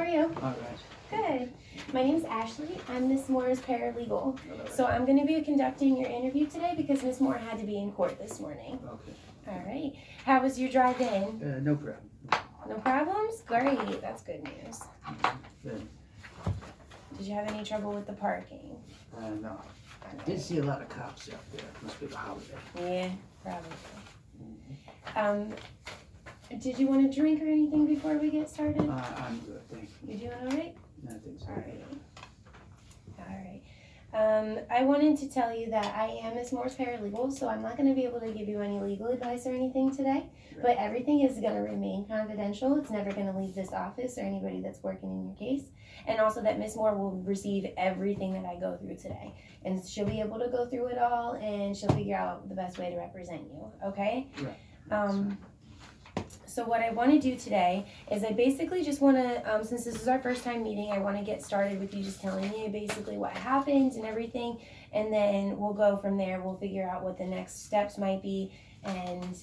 you? All right. Good. My name's Ashley. I'm Miss Moore's paralegal. Hello. So I'm going to be conducting your interview today because Miss Moore had to be in court this morning. Okay. All right. How was your drive in? No problem. No problems? Great. That's good news. Good. Did you have any trouble with the parking? No. I did see a lot of cops out there. Must be the holiday. Yeah, probably. Did you want a drink or anything before we get started? I'm good, thank you. You doing all right? I think so. All right. I wanted to tell you that I am Miss Moore's paralegal, so I'm not going to be able to give you any legal advice or anything today, but everything is going to remain confidential. It's never going to leave this office or anybody that's working in your case, and also that Miss Moore will receive everything that I go through today, and she'll be able to go through it all, and she'll figure out the best way to represent you, okay? Right. So what I want to do today is I basically just want to, since this is our first time meeting, I want to get started with you just telling you basically what happened and everything, and then we'll go from there. We'll figure out what the next steps might be and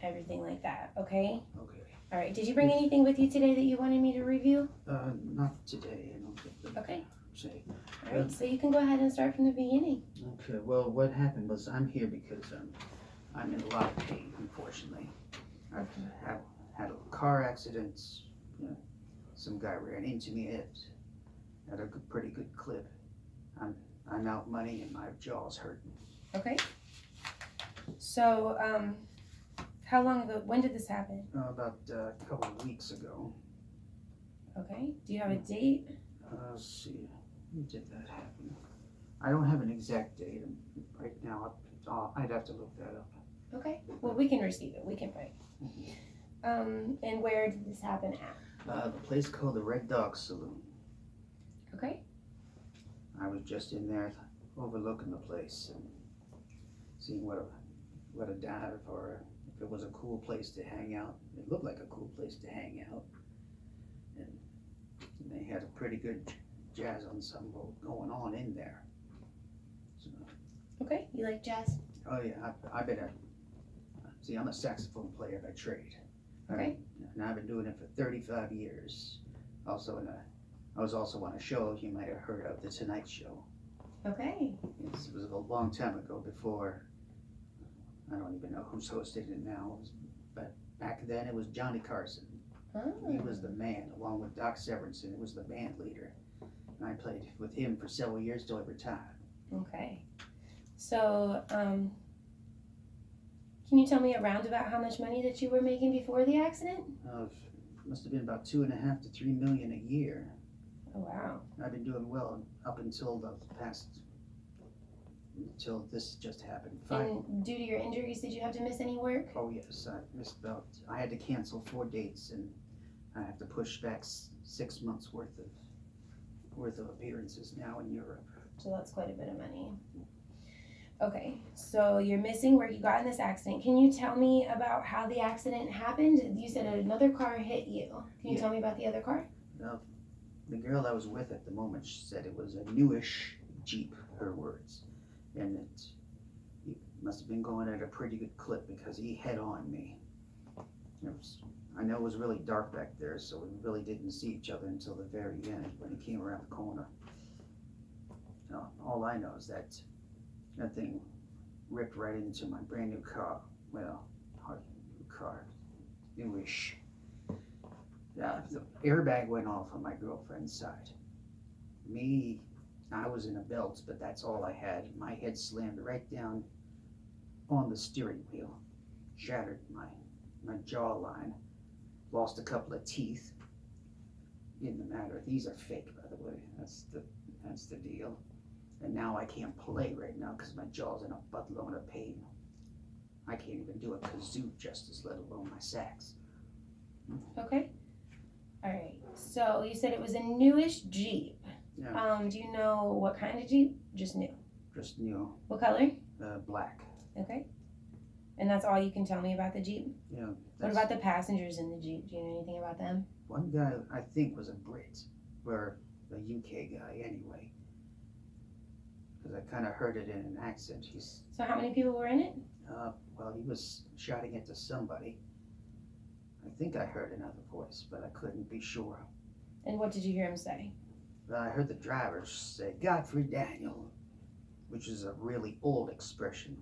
everything like that, okay? Okay. All right, did you bring anything with you today that you wanted me to review? Not today. I don't think. Okay. Say. All right, so you can go ahead and start from the beginning. Okay. Well, what happened was I'm here because I'm in a lot of pain, unfortunately. I've had a car accident. Some guy ran into me at a pretty good clip. I'm out money and my jaw's hurting. Okay. So, how long ago, when did this happen? About a couple of weeks ago. Okay, do you have a date? Let's see, when did that happen? I don't have an exact date right now. I'd have to look that up. Okay, well, we can receive it, we can write. And where did this happen at? The place called the Red Dog Saloon. Okay. I was just in there overlooking the place and seeing what a dive or if it was a cool place to hang out. It looked like a cool place to hang out. And they had a pretty good jazz ensemble going on in there. So, okay, you like jazz? oh yeah, I'm a saxophone player by trade. Okay. And I've been doing it for 35 years. I was also on a show you might have heard of, The Tonight Show. Okay. It was a long time ago before, I don't even know who's hosting it now, but back then it was Johnny Carson. Oh. He was the man, along with Doc Severinsen, who was the band leader. And I played with him for several years till he retired. Okay. So, can you tell me a roundabout how much money that you were making before the accident? Must have been about $2.5 to $3 million a year. Oh, wow. I've been doing well up until until this just happened. And due to your injuries, did you have to miss any work? Oh yes, I had to cancel 4 dates and I have to push back 6 months worth of appearances now in Europe. So that's quite a bit of money. Okay, so you're missing work, you got in this accident. Can you tell me about how the accident happened? You said another car hit you. Can you tell me about the other car? The girl I was with at the moment, she said it was a newish Jeep, her words. And he must have been going at a pretty good clip because he head on me. I know it was really dark back there, so we really didn't see each other until the very end when he came around the corner. All I know is that thing ripped right into my brand new car. Well, new car, newish. Yeah, the airbag went off on my girlfriend's side. I was in a belt, but that's all I had. My head slammed right down on the steering wheel, shattered my jawline, lost a couple of teeth. Didn't matter. These are fake, by the way. That's the deal. And now I can't play right now because my jaw's in a buttload of pain. I can't even do a kazoo justice, let alone my sax. Okay. All right. So you said it was a newish Jeep. Yeah. Do you know what kind of Jeep? Just new. Just new. What color? Black. Okay. And that's all you can tell me about the Jeep? Yeah. What about the passengers in the Jeep? Do you know anything about them? One guy I think was a Brit, or a UK guy anyway. Because I kind of heard it in an accent. So how many people were in it? Well, he was shouting it to somebody. I think I heard another voice, but I couldn't be sure. And what did you hear him say? I heard the driver say, Godfrey Daniel, which is a really old expression.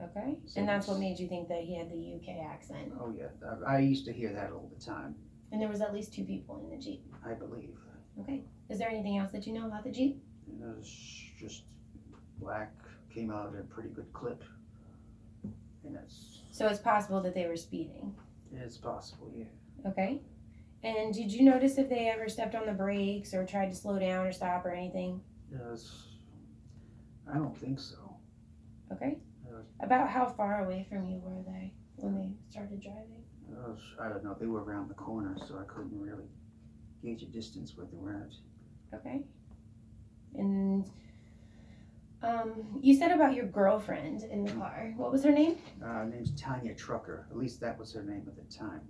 Okay. So And that's what he's- made you think that he had the UK accent. Oh, yeah. I used to hear that all the time, And there was at least 2 people in the Jeep. I believe. Okay. Is there anything else that you know about the Jeep? It was just black, came out at a pretty good clip. And So it's possible that they were speeding. it's possible, yeah. Okay. And did you notice if they ever stepped on the brakes or tried to slow down or stop or anything? I don't think so. Okay. Uh, About how far away from you were they when they started driving? I don't know. They were around the corner, so I couldn't really gauge a distance where they were at. Okay. And you said about your girlfriend in the car. What was her name? Her name's Tanya Trucker. At least that was her name at the time.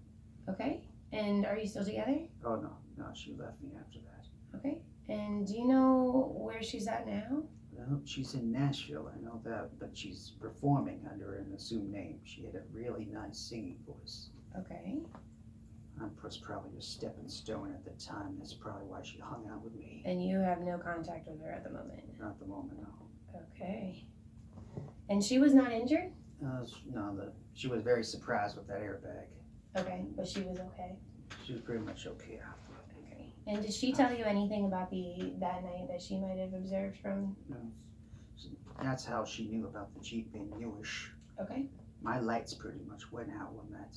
Okay. And are you still together? Oh, no, she left me after that. Okay. And do you know where she's at now? Well, she's in Nashville, I know that, but she's performing under an assumed name. She had a really nice singing voice. Okay. I was probably a stepping stone at the time. That's probably why she hung out with me. And you have no contact with her at the moment? Not at the moment, no. Okay. And she was not injured? No, she was very surprised with that airbag. Okay, but she was okay. She was pretty much okay after that. Okay. And did she tell you anything about that night that she might have observed from? No. So that's how she knew about the Jeep being newish. Okay. My lights pretty much went out when that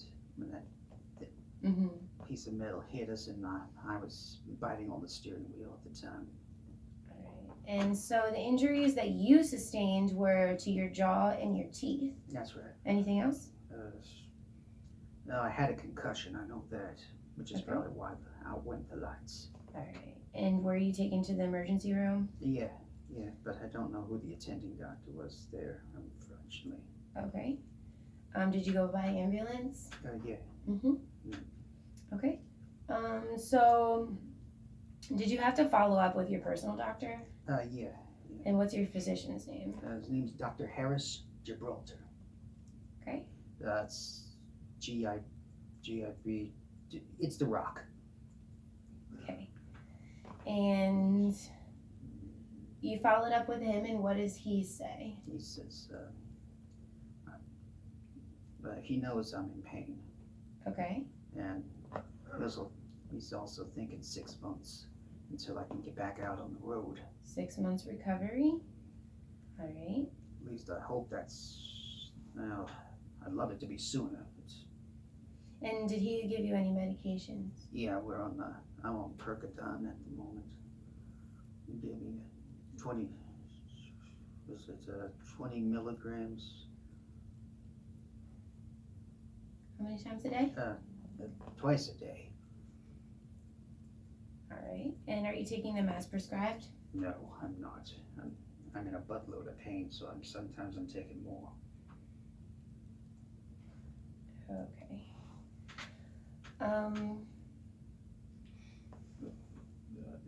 Mm-hmm. piece of metal hit us, and I was biting on the steering wheel at the time. All right. And so the injuries that you sustained were to your jaw and your teeth. That's right. Anything else? No, I had a concussion, I know that, which is Okay. probably why I went the lights. All right. And were you taken to the emergency room? Yeah, but I don't know who the attending doctor was there, unfortunately. Okay. Did you go by ambulance? Yeah. Mm-hmm. Mm. Okay. So did you have to follow up with your personal doctor? Yeah. And what's your physician's name? His name's Dr. Harris Gibraltar. Okay. That's GIB. It's The Rock. Okay. And you followed up with him, and what does he say? He says, he knows I'm in pain, Okay. and he's also thinking 6 months until I can get back out on the road. 6 months recovery. All right. At least I hope well, I'd love it to be sooner. But And did he give you any medications? yeah, I'm on Percodan at the moment. He gave me 20 milligrams How many times a day? twice a day. All right. And are you taking them as prescribed? No, I'm not. I'm in a buttload of pain, so sometimes I'm taking more. Okay.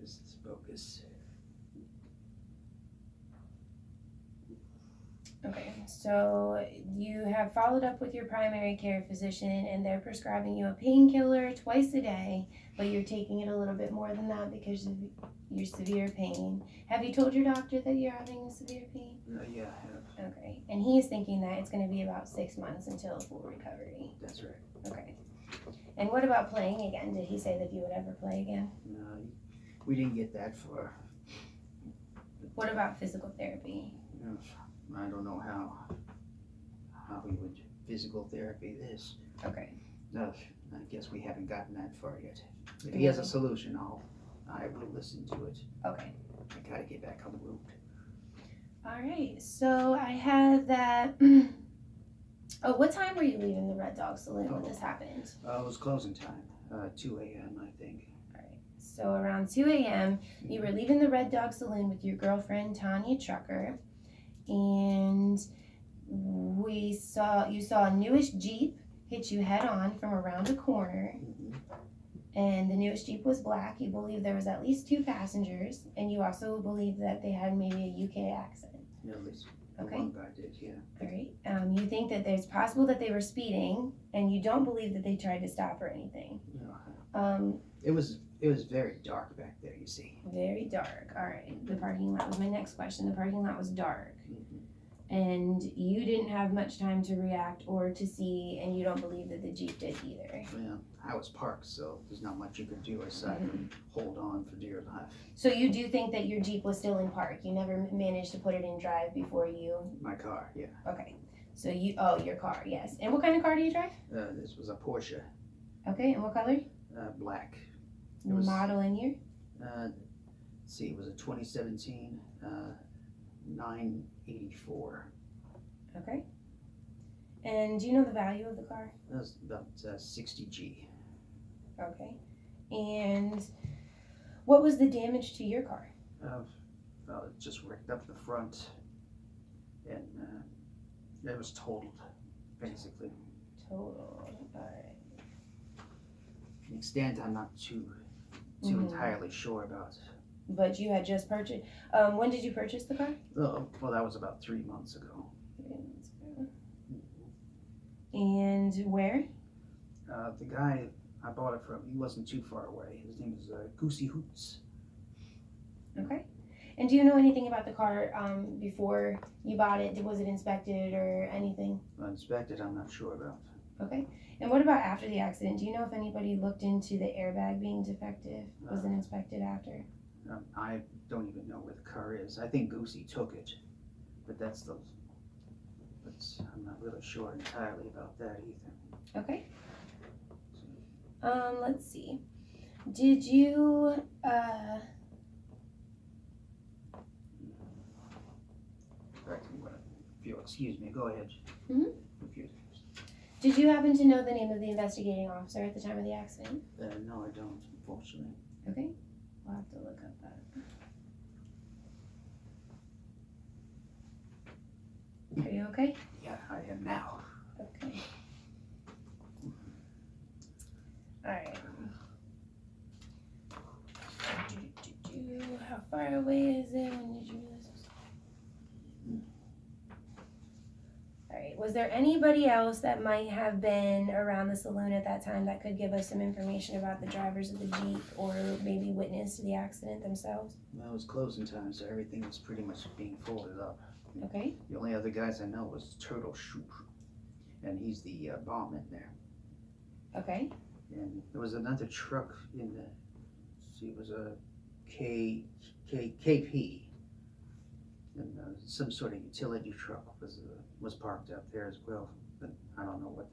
This is bogus. Okay, so you have followed up with your primary care physician, and they're prescribing you a painkiller twice a day, but you're taking it a little bit more than that because of your severe pain. Have you told your doctor that you're having severe pain? Yeah, I have. Okay, and he's thinking that it's going to be about 6 months until full recovery. That's right. Okay. And what about playing again? Did he say that you would ever play again? No, we didn't get that far. What about physical therapy? I don't know how we would physical therapy this. Okay. No, I guess we haven't gotten that far yet. If he has a solution, I will listen to it. Okay. I gotta get back on the road. All right, so I have that. Oh, what time were you leaving the Red Dog Saloon when this happened? It was closing time, 2 a.m. I think. All right, so around 2 a.m., you were leaving the Red Dog Saloon with your girlfriend, Tanya Trucker, and you saw a newish Jeep hit you head on from around a corner, Mhm. and the newish Jeep was black. You believe there was at least 2 passengers, and you also believe that they had maybe a UK accent. Yeah, at least the Okay. one guy did, yeah. All right. You think that there's possible that they were speeding, and you don't believe that they tried to stop or anything. Yeah, It was very dark back there, you see. Very dark. All right. The parking lot was my next question. The parking lot was dark. Mhm. And you didn't have much time to react or to see, and you don't believe that the Jeep did either. Well, I was parked, so there's not much you could do aside from hold on for dear life. So you do think that your Jeep was still in park? You never managed to put it in drive before you? My car, yeah. Okay. So your car, yes. And what kind of car do you drive? This was a Porsche, Okay, and what color? black. It was- Model and year? Let's see, it was a 2017 984. Okay. And do you know the value of the car? That was about 60G. Okay. And what was the damage to your car? Well, it just ripped up the front, and it was totaled, basically. Total. Alright. The extent I'm not too entirely sure about. But you had just purchased, when did you purchase the car? Oh, well, that was about 3 months ago. 3 months ago. And where? The guy I bought it from, he wasn't too far away. His name is Goosey Hoots. Okay. And do you know anything about the car before you bought it? Was it inspected or anything? Inspected, I'm not sure about. Okay. And what about after the accident? Do you know if anybody looked into the airbag being defective? Was it inspected after? I don't even know where the car is. I think Goosey took it, but I'm not really sure entirely about that either. Okay. Let's see. Did you If you'll excuse me, go ahead. Mhm. If you, did you happen to know the name of the investigating officer at the time of the accident? no, I don't, unfortunately. Okay. We'll have to look up that. Are you okay? Yeah, I am now. Okay. Alright. How far away is it? When did you realize this? Alright, was there anybody else that might have been around the saloon at that time that could give us some information about the drivers of the Jeep or maybe witnessed the accident themselves? Well, it was closing time, so everything was pretty much being folded up. Okay. The only other guys I know was Turtle Shoop, and he's the barman there. Okay. And there was another truck in the, it was a KP, and some sort of utility truck was parked up there as well. But I don't know I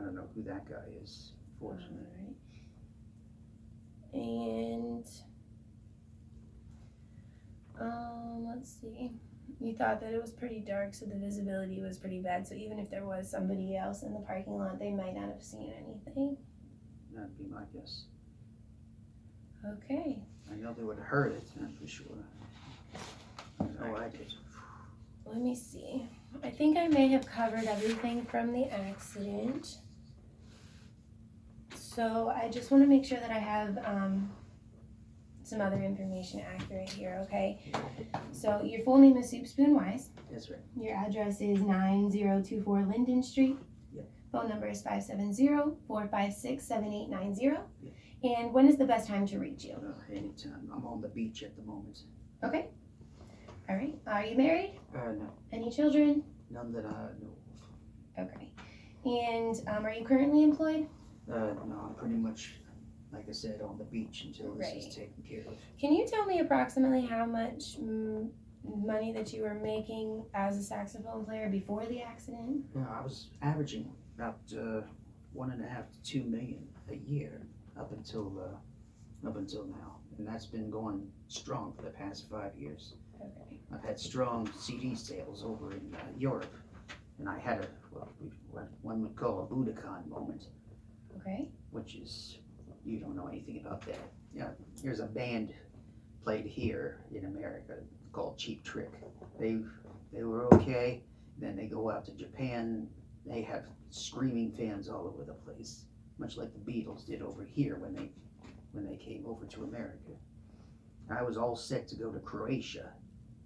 don't know who that guy is, fortunately. Alright. And let's see. You thought that it was pretty dark, so the visibility was pretty bad. So even if there was somebody else in the parking lot, they might not have seen anything. That'd be my guess. Okay. I know they would have heard it, that's for sure. I know I did. Let me see. I think I may have covered everything from the accident. So I just want to make sure that I have some other information accurate here, okay? So your full name is Soupspoon Wise. That's right. Your address is 9024 Linden Street. Yep. Phone number is 570-456-7890. Yep. And when is the best time to reach you? Anytime. I'm on the beach at the moment. Okay. All right. Are you married? No. Any children? None that I know Okay. And are you currently employed? of. No, I'm pretty much, like I said, on the beach until this is taken care of. Can you tell me approximately how much money that you were making as a saxophone player before the accident? I was averaging about 1.5 to 2 million a year up until now, and that's been going strong for the past 5 years. Okay. I've had strong CD sales over in Europe, and I had what one would call a Budokan moment. Okay. Which is, you don't know anything about that. Yeah, there's a band played here in America called Cheap Trick. They were okay. Then they go out to Japan. They have screaming fans all over the place, much like the Beatles did over here when they came over to America. I was all set to go to Croatia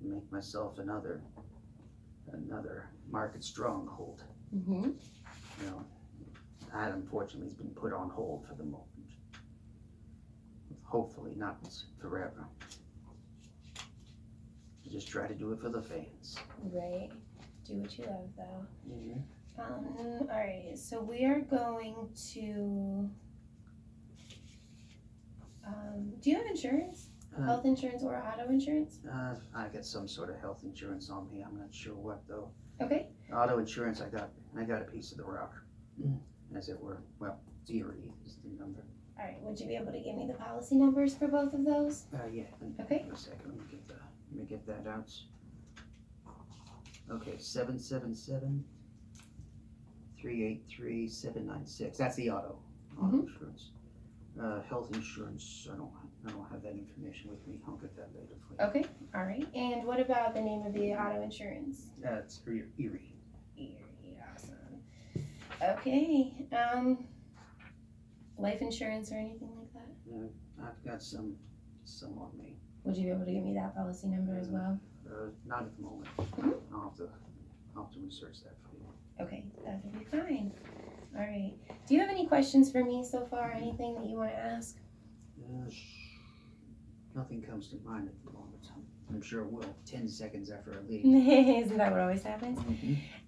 and make myself another market stronghold. Mm-hmm. You know, That unfortunately has been put on hold for the moment. Hopefully not forever. I just try to do it for the fans. Right. Do what you love, though. Mm-hmm. All right. So we are going to. Do you have insurance? Health insurance or auto insurance? I got some sort of health insurance on me. I'm not sure what though. Okay. Auto insurance, I got a piece of the rock, as it were. Well, Erie is the number. All right. Would you be able to give me the policy numbers for both of those? Yeah. Okay. Wait a second. Let me get that out. Okay, 777-383-796. That's the auto insurance. Health insurance, I don't have that information with me. I'll get that later for you. Okay. All right. And what about the name of the auto insurance? It's Erie. Erie. Awesome. Okay. Life insurance or anything like that? I've got some on me. Would you be able to give me that policy number as well? Not at the moment. I'll have to research that for you. Okay, that would be fine. All right. Do you have any questions for me so far? Anything that you want to ask? Nothing comes to mind at the moment. I'm sure it will 10 seconds after I leave. Isn't that what always happens?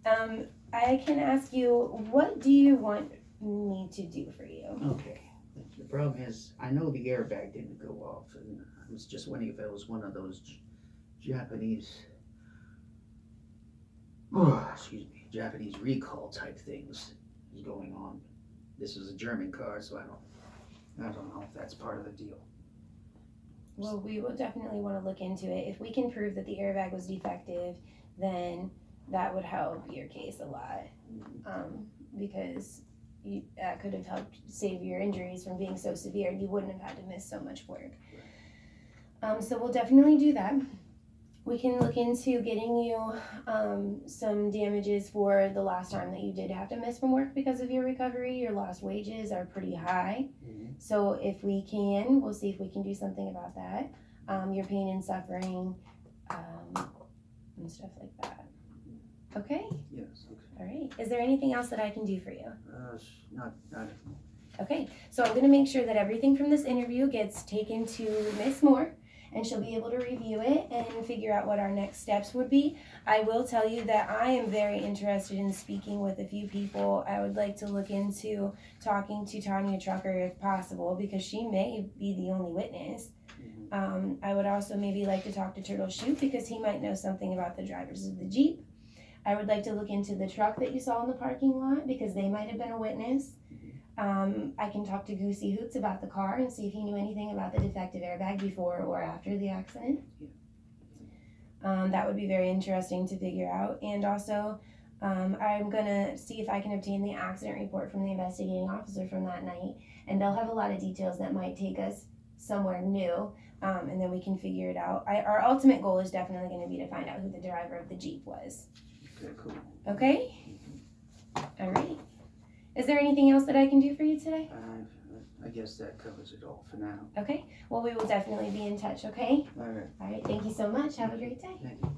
I can ask you, what do you want me to do for you? Okay. The problem is, I know the airbag didn't go off, and I was just wondering if it was one of those Japanese, Japanese recall type things is going on. This is a German car, so I don't know if that's part of the deal. Well, we will definitely want to look into it. If we can prove that the airbag was defective, then that would help your case a lot, because that could have helped save your injuries from being so severe. You wouldn't have had to miss so much work. So we'll definitely do that. We can look into getting you some damages for the last time that you did have to miss from work because of your recovery. Your lost wages are pretty high. So if we can, we'll see if we can do something about that. Your pain and suffering and stuff like that. Okay? Yes, okay. All right. Is there anything else that I can do for you? Not at the moment. Okay. So I'm going to make sure that everything from this interview gets taken to Miss Moore, and she'll be able to review it and figure out what our next steps would be. I will tell you that I am very interested in speaking with a few people. I would like to look into talking to Tanya Trucker if possible, because she may be the only witness. I would also maybe like to talk to Turtle Shoot, because he might know something about the drivers of the Jeep. I would like to look into the truck that you saw in the parking lot, because they might have been a witness. I can talk to Goosey Hoots about the car and see if he knew anything about the defective airbag before or after the accident. That would be very interesting to figure out. And also, I'm going to see if I can obtain the accident report from the investigating officer from that night. And they'll have a lot of details that might take us somewhere new, and then we can figure it out. Our ultimate goal is definitely going to be to find out who the driver of the Jeep was. Okay, cool. Okay? All right. Is there anything else that I can do for you today? I guess that covers it all for now. Okay. Well, we will definitely be in touch, okay? All right. All right. Thank you so much. Have a great day. Thank you.